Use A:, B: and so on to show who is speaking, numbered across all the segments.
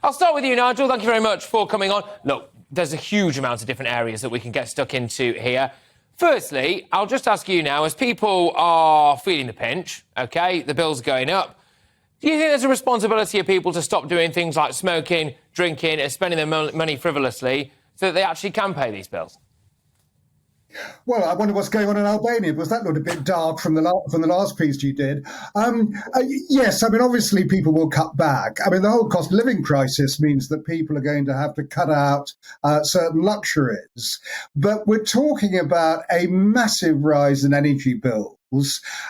A: I'll start with you, Nigel. Thank you very much for coming on. Look, there's a huge amount of different areas that we can get stuck into here. Firstly, I'll just ask you now, as people are feeling the pinch, OK, the bills are going up, do you think there's a responsibility of people to stop doing things like smoking, drinking and spending their money frivolously so that they actually can pay these bills?
B: Well, I wonder what's going on in Albania, because that looked a bit dark from the last piece you did. Yes, I mean, obviously people will cut back. I mean, the whole cost of living crisis means that people are going to have to cut out certain luxuries. But we're talking about a massive rise in energy bills.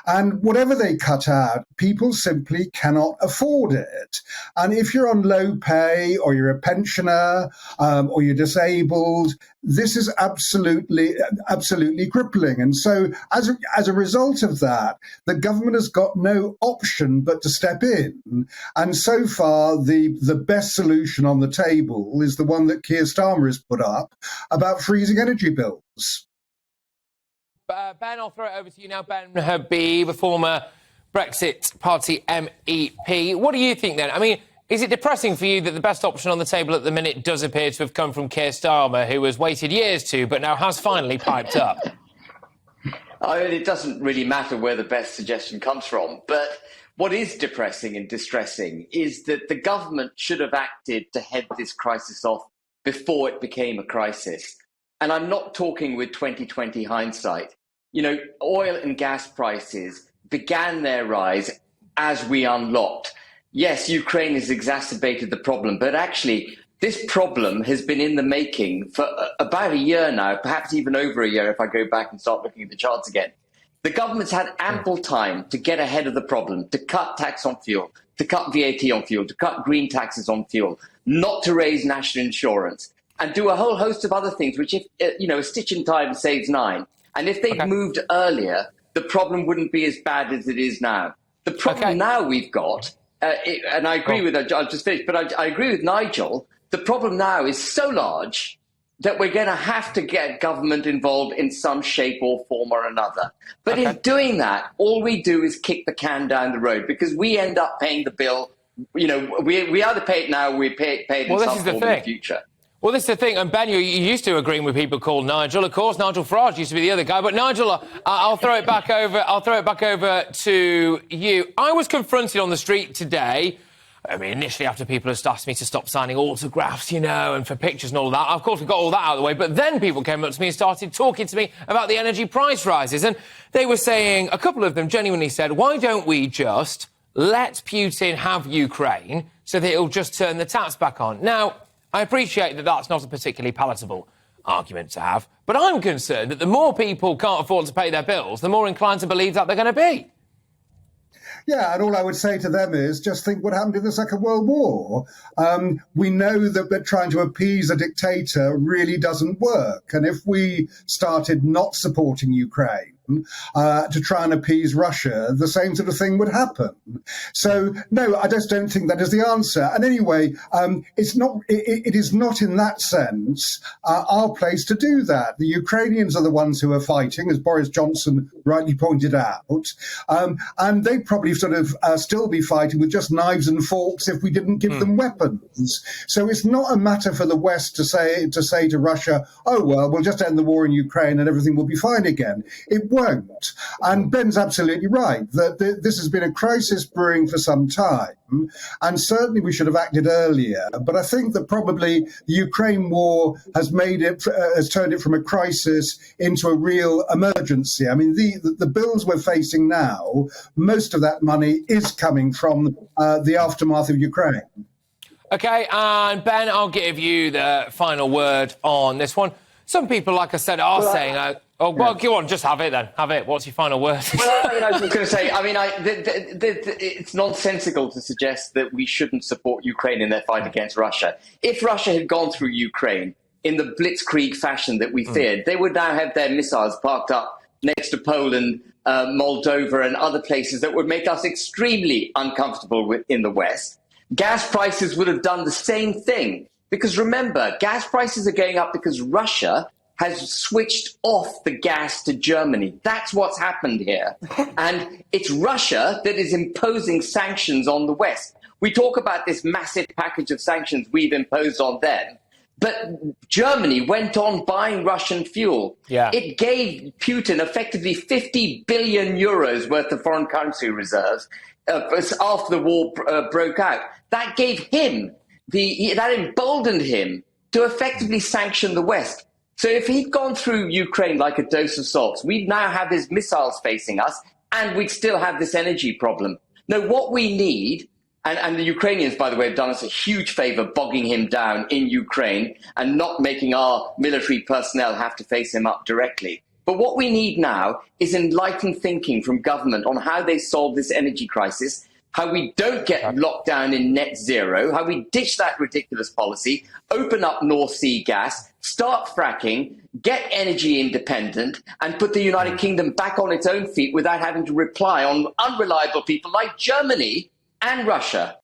B: And whatever they cut out, people simply cannot afford it. And if you're on low pay, or you're a pensioner, or you're disabled, this is absolutely crippling. And so as a result of that, the government has got no option but to step in. And so far, the best solution on the table is the one that Keir Starmer has put up about freezing energy bills.
A: Ben, I'll throw it over to you now. Ben Habib, a former Brexit Party MEP. What do you think then? I mean, is it depressing for you that the best option on the table at the minute does appear to have come from Keir Starmer, who has waited years to, but now has finally piped up?
C: I mean, it doesn't really matter where the best suggestion comes from. But what is depressing and distressing is that the government should have acted to head this crisis off before it became a crisis. And I'm not talking with 2020 hindsight. You know, oil and gas prices began their rise as we unlocked. Yes, Ukraine has exacerbated the problem, but actually this problem has been in the making for about a year now, perhaps even over a year if I go back and start looking at the charts again. The government's had ample time to get ahead of the problem, to cut tax on fuel, to cut VAT on fuel, to cut green taxes on fuel, not to raise national insurance, and do a whole host of other things, which, if a stitch in time saves nine. And if they'd moved earlier, the problem wouldn't be as bad as it is now. The problem now we've got, and I agree with, I'll just finish, but I agree with Nigel, the problem now is so large that we're going to have to get government involved in some shape or form or another. But in doing that, all we do is kick the can down the road, because we end up paying the bill. You know, we either pay it now or we pay it in some form in the future.
A: Well, this is the thing, and Ben, you're used to agreeing with people called Nigel. Of course, Nigel Farage used to be the other guy, but Nigel, I'll throw it back over. I'll throw it back over to you. I was confronted on the street today. I mean, initially after people had asked me to stop signing autographs, and for pictures and all that. Of course, we got all that out of the way, but then people came up to me and started talking to me about the energy price rises, and they were saying, a couple of them genuinely said, why don't we just let Putin have Ukraine so that it'll just turn the taps back on? Now, I appreciate that that's not a particularly palatable argument to have, but I'm concerned that the more people can't afford to pay their bills, the more inclined to believe that they're going to be.
B: Yeah, and all I would say to them is just think what happened in the Second World War. We know that trying to appease a dictator really doesn't work. And if we started not supporting Ukraine to try and appease Russia, the same sort of thing would happen. So, no, I just don't think that is the answer. And anyway, it is not in that sense our place to do that. The Ukrainians are the ones who are fighting, as Boris Johnson rightly pointed out, and they probably sort of still be fighting with just knives and forks if we didn't give them weapons. So it's not a matter for the West to say to Russia, oh, well, we'll just end the war in Ukraine and everything will be fine again. It won't. And Ben's absolutely right that this has been a crisis brewing for some time, and certainly we should have acted earlier. But I think that probably the Ukraine war has turned it from a crisis into a real emergency. I mean, the bills we're facing now, most of that money is coming from the aftermath of Ukraine.
A: OK, and Ben, I'll give you the final word on this one. Some people, like I said, are saying... go on, just have it then. Have it. What's your final word?
C: Well, I was just going to say, it's nonsensical to suggest that we shouldn't support Ukraine in their fight against Russia. If Russia had gone through Ukraine in the blitzkrieg fashion that we feared, they would now have their missiles parked up next to Poland, Moldova and other places that would make us extremely uncomfortable in the West. Gas prices would have done the same thing. Because remember, gas prices are going up because Russia has switched off the gas to Germany. That's what's happened here. And it's Russia that is imposing sanctions on the West. We talk about this massive package of sanctions we've imposed on them, but Germany went on buying Russian fuel.
A: Yeah.
C: It gave Putin effectively 50 billion euros worth of foreign currency reserves after the war broke out. That gave him, that emboldened him to effectively sanction the West. So if he'd gone through Ukraine like a dose of salts, we'd now have his missiles facing us, and we'd still have this energy problem. Now, what we need, and the Ukrainians, by the way, have done us a huge favor bogging him down in Ukraine and not making our military personnel have to face him up directly. But what we need now is enlightened thinking from government on how they solve this energy crisis, how we don't get locked down in net zero, how we ditch that ridiculous policy, open up North Sea gas, start fracking, get energy independent, and put the United Kingdom back on its own feet without having to rely on unreliable people like Germany and Russia.